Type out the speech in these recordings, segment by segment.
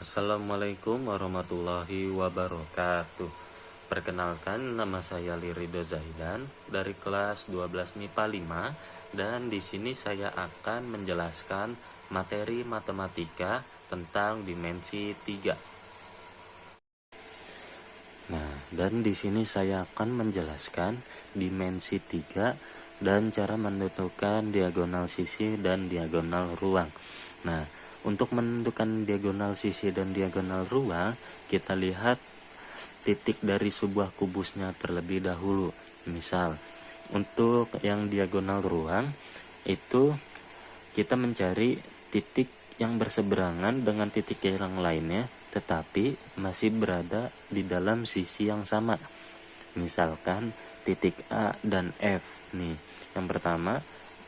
Assalamualaikum warahmatullahi wabarakatuh. Perkenalkan, nama saya Lirido Zaidan dari kelas 12 MIPA 5 dan di sini saya akan menjelaskan materi matematika tentang dimensi 3. Nah, dan di sini saya akan menjelaskan dimensi 3 dan cara menentukan diagonal sisi dan diagonal ruang. Nah, untuk menentukan diagonal sisi dan diagonal ruang, kita lihat titik dari sebuah kubusnya terlebih dahulu. Misal, untuk yang diagonal ruang itu kita mencari titik yang berseberangan dengan titik yang lainnya, tetapi masih berada di dalam sisi yang sama. Misalkan titik A dan F nih. Yang pertama,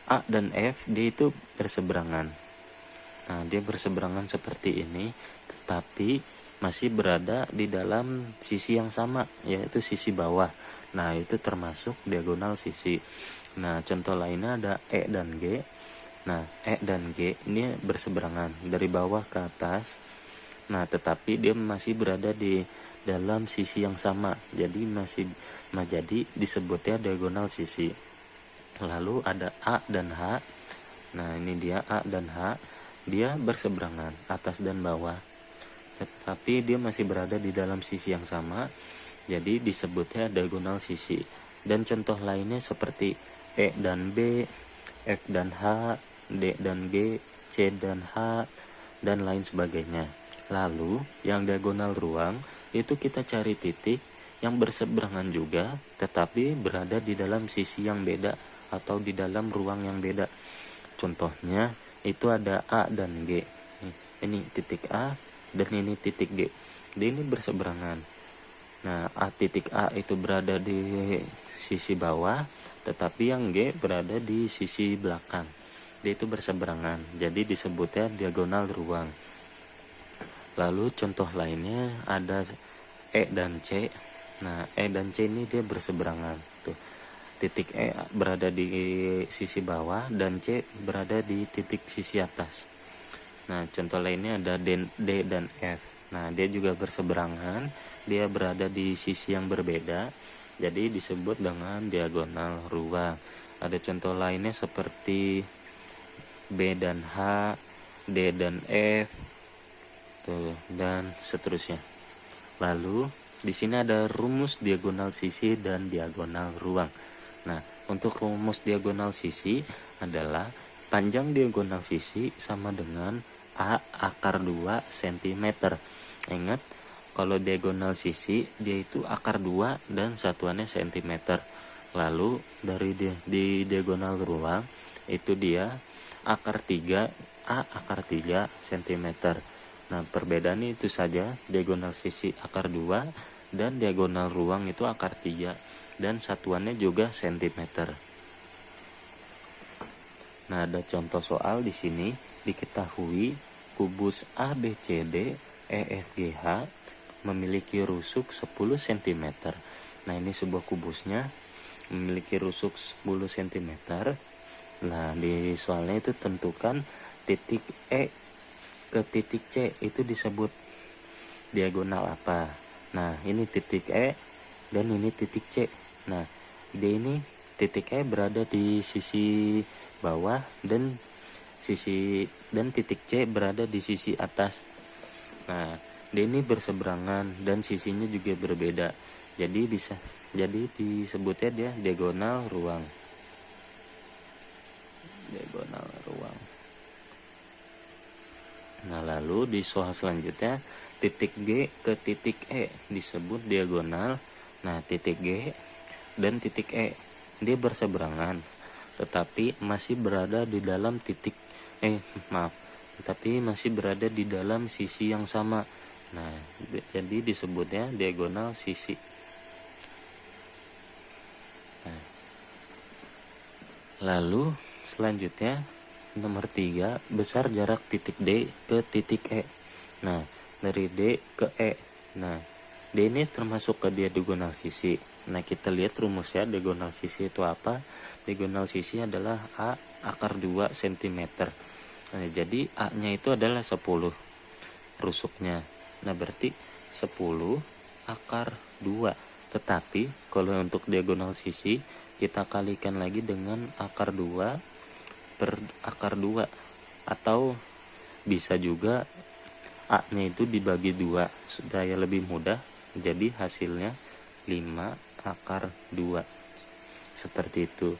A dan F dia itu berseberangan. Nah, dia berseberangan seperti ini, tetapi masih berada di dalam sisi yang sama, yaitu sisi bawah. Nah, itu termasuk diagonal sisi. Nah, contoh lainnya ada E dan G. Nah, E dan G ini berseberangan dari bawah ke atas. Nah, tetapi dia masih berada di dalam sisi yang sama. Jadi jadi disebutnya diagonal sisi. Lalu ada A dan H. Nah, ini dia A dan H. Dia berseberangan atas dan bawah. Tetapi dia masih berada di dalam sisi yang sama. Jadi disebutnya diagonal sisi. Dan contoh lainnya seperti E dan B, F dan H, D dan G, C dan H, dan lain sebagainya. Lalu yang diagonal ruang itu kita cari titik yang berseberangan juga, tetapi berada di dalam sisi yang beda atau di dalam ruang yang beda. Contohnya itu ada A dan G. Ini titik A dan ini titik G. Ini berseberangan. Nah, titik A itu berada di sisi bawah, tetapi yang G berada di sisi belakang. Dia itu berseberangan, jadi disebutnya diagonal ruang. Lalu contoh lainnya ada E dan C. Nah, E dan C ini dia berseberangan. Tuh, titik E berada di sisi bawah dan C berada di titik sisi atas. Nah, contoh lainnya ada D dan F. Nah, dia juga berseberangan, dia berada di sisi yang berbeda, jadi disebut dengan diagonal ruang. Ada contoh lainnya seperti B dan H, D dan F, tuh, dan seterusnya. Lalu di sini ada rumus diagonal sisi dan diagonal ruang. Nah, untuk rumus diagonal sisi adalah panjang diagonal sisi sama dengan A akar 2 cm. Ingat, kalau diagonal sisi dia itu akar 2 dan satuannya cm. Lalu dari di diagonal ruang itu dia akar 3 A akar 3 cm. Nah, perbedaannya itu saja, diagonal sisi akar 2 dan diagonal ruang itu akar 3 dan satuannya juga cm. Nah, ada contoh soal di sini. Diketahui kubus ABCD EFGH memiliki rusuk 10 cm. Nah, ini sebuah kubusnya memiliki rusuk 10 cm. Nah, di soalnya itu tentukan titik E ke titik C itu disebut diagonal apa. Nah, ini titik E dan ini titik C. Nah, ini titik E berada di sisi bawah dan titik C berada di sisi atas. Nah, ini berseberangan dan sisinya juga berbeda. Jadi disebutnya dia diagonal ruang. Diagonal ruang. Nah, lalu di soal selanjutnya titik G ke titik E disebut diagonal. Nah, titik G dan titik E dia berseberangan, tetapi masih berada di dalam masih berada di dalam sisi yang sama. Nah, jadi disebutnya diagonal sisi. Nah, lalu selanjutnya nomor 3, besar jarak titik D ke titik E. Nah, dari D ke E. Nah, D ini termasuk ke diagonal sisi. Nah, kita lihat rumusnya diagonal sisi itu apa? Diagonal sisi adalah A akar 2 cm. Nah, jadi A-nya itu adalah 10. rusuknya. Nah, berarti 10 akar 2. Tetapi kalau untuk diagonal sisi kita kalikan lagi dengan akar 2 per akar 2, atau bisa juga A-nya itu dibagi 2 supaya lebih mudah, jadi hasilnya 5 akar 2. Seperti itu.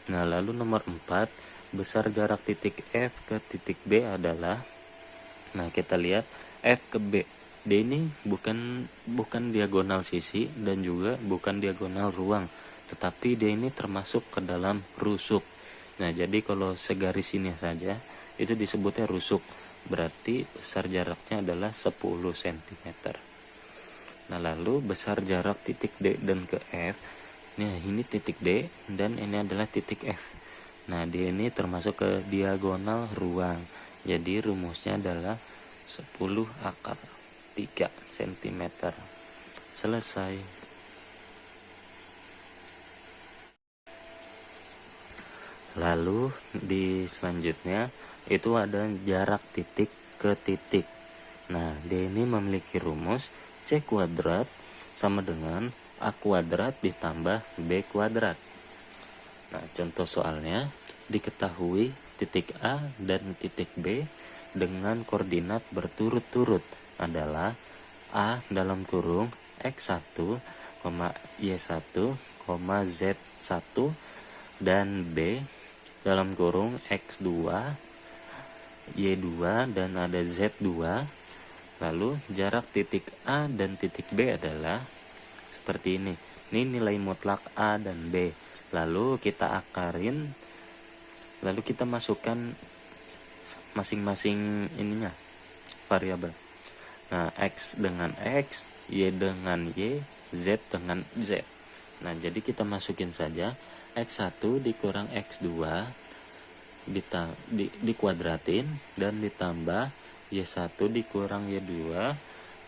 Nah, lalu nomor 4, besar jarak titik F ke titik B adalah, nah kita lihat F ke B. D ini bukan diagonal sisi dan juga bukan diagonal ruang, tetapi D ini termasuk ke dalam rusuk. Nah, jadi kalau segaris ini saja itu disebutnya rusuk. Berarti besar jaraknya adalah 10 cm. Nah, lalu besar jarak titik D dan ke F. Nah, ini titik D dan ini adalah titik F. Nah, D ini termasuk ke diagonal ruang. Jadi rumusnya adalah 10 akar 3 cm. Selesai. Lalu di selanjutnya itu ada jarak titik ke titik. Nah, D ini memiliki rumus C kuadrat sama dengan A kuadrat ditambah B kuadrat. Nah, contoh soalnya, diketahui titik A dan titik B dengan koordinat berturut-turut adalah A dalam kurung X1, Y1, Z1 dan B dalam kurung X2, Y2 dan ada Z2. Lalu jarak titik A dan titik B adalah seperti ini. Ini nilai mutlak A dan B. Lalu kita akarin, lalu kita masukkan masing-masing ininya, variabel. Nah, X dengan X, Y dengan Y, Z dengan Z. Nah, jadi kita masukin saja X1 dikurang X2 dikuadratin dan ditambah Y1 dikurang Y2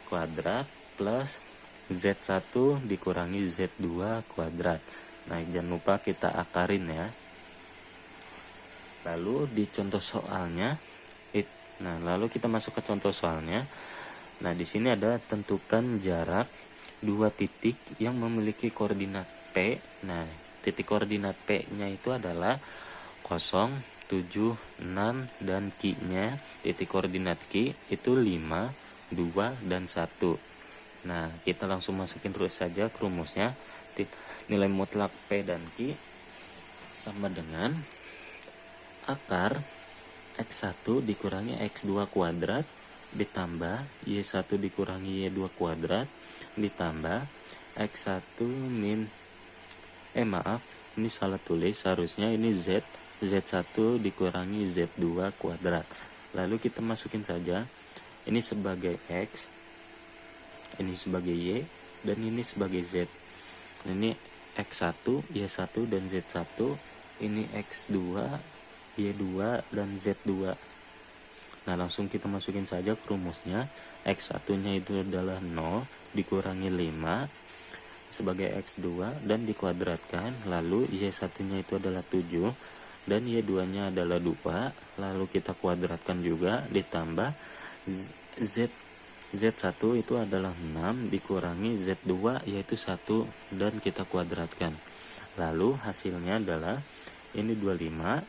kuadrat plus Z1 dikurangi Z2 kuadrat. Nah, jangan lupa kita akarin ya. Lalu di contoh soalnya, lalu kita masuk ke contoh soalnya. Nah, di sini ada tentukan jarak dua titik yang memiliki koordinat P. Nah, titik koordinat P-nya itu adalah 0, 7, 6 dan Q-nya, titik koordinat Q itu 5, 2 dan 1. Nah, kita langsung masukin terus saja ke rumusnya. Nilai mutlak P dan Q sama dengan akar X1 dikurangi X2 kuadrat ditambah Y1 dikurangi Y2 kuadrat ditambah X1 min ini salah tulis, harusnya ini Z1 dikurangi Z2 kuadrat. Lalu kita masukin saja ini sebagai X, ini sebagai Y, dan ini sebagai Z. Ini X1, Y1 dan Z1, ini X2, Y2 dan Z2. Nah, langsung kita masukin saja ke rumusnya. X1-nya itu adalah 0 dikurangi 5 sebagai X2 dan dikuadratkan. Lalu Y1-nya itu adalah 7 dan Y2-nya adalah 2. Lalu kita kuadratkan juga ditambah Z1 itu adalah 6 dikurangi Z2 yaitu 1 dan kita kuadratkan. Lalu hasilnya adalah ini 25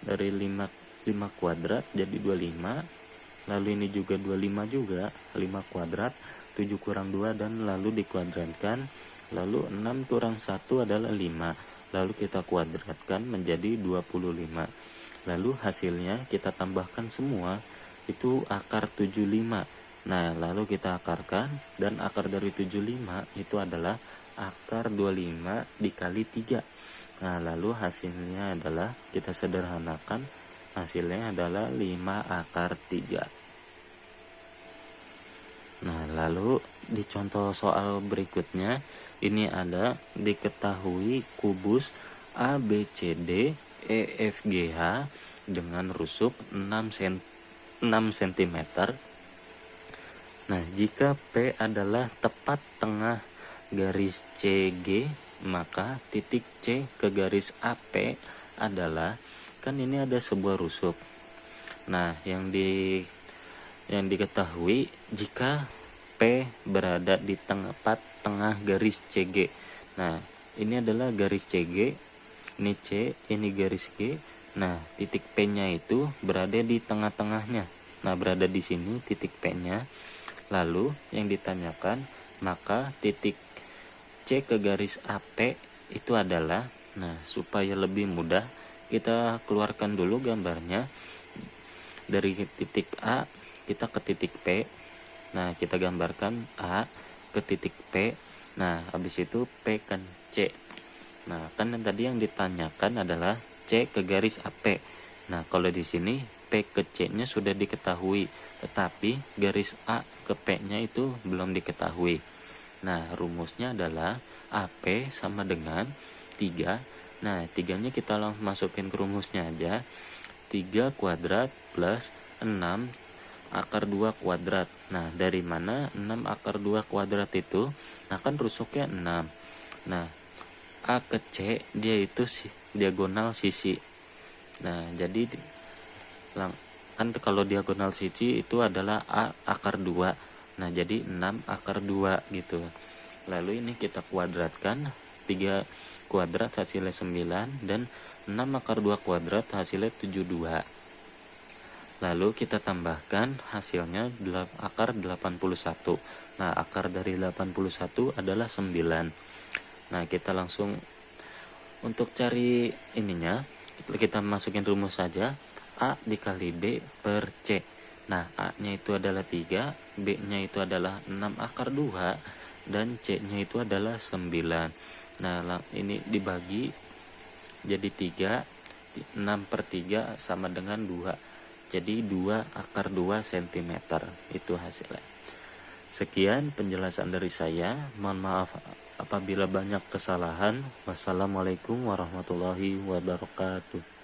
dari 5 kuadrat jadi 25, lalu ini juga 25 juga, 5 kuadrat 7 kurang 2 dan lalu dikuadratkan, lalu 6 kurang 1 adalah 5, lalu kita kuadratkan menjadi 25. Lalu hasilnya kita tambahkan semua itu akar 75. Nah, lalu kita akarkan dan akar dari 75 itu adalah akar 25 dikali 3. Nah, lalu hasilnya adalah kita sederhanakan, hasilnya adalah 5 akar 3. Nah, lalu di contoh soal berikutnya ini ada diketahui kubus ABCD EFGH dengan rusuk 6 cm. Nah, jika P adalah tepat tengah garis CG, maka titik C ke garis AP adalah, kan ini ada sebuah rusuk. Nah, yang yang diketahui jika P berada di tengah garis CG. Nah, ini adalah garis CG, ini C, ini garis G. Nah, titik P-nya itu berada di tengah-tengahnya. Nah, berada di sini titik P-nya. Lalu yang ditanyakan, maka titik C ke garis AP itu adalah, nah supaya lebih mudah kita keluarkan dulu gambarnya. Dari titik A kita ke titik P. Nah, kita gambarkan A ke titik P. Nah, habis itu P kan C. Nah, kan tadi yang ditanyakan adalah C ke garis AP. Nah, kalau di sini P ke C-nya sudah diketahui, tetapi garis A ke P-nya itu belum diketahui. Nah, rumusnya adalah AP sama dengan 3. Nah, 3-nya kita langsung masukin ke rumusnya aja. 3 kuadrat plus 6 akar 2 kuadrat. Nah, dari mana 6 akar 2 kuadrat itu? Nah, kan rusuknya 6. Nah, A ke C dia itu diagonal sisi. Nah, jadi kan kalau diagonal sisi itu adalah A akar 2. Nah, jadi 6 akar 2 gitu. Lalu ini kita kuadratkan, 3 kuadrat hasilnya 9 dan 6 akar 2 kuadrat hasilnya 72. Lalu kita tambahkan hasilnya akar 81. Nah, akar dari 81 adalah 9. Nah, kita langsung untuk cari ininya, kita masukin rumus saja. A dikali B per C. Nah, A-nya itu adalah 3, B-nya itu adalah 6 akar 2, dan C-nya itu adalah 9. Nah, ini dibagi jadi 3, 6 per 3 sama dengan 2. Jadi 2 akar 2 cm. Itu hasilnya. Sekian penjelasan dari saya. Mohon maaf apabila banyak kesalahan. Wassalamualaikum warahmatullahi wabarakatuh.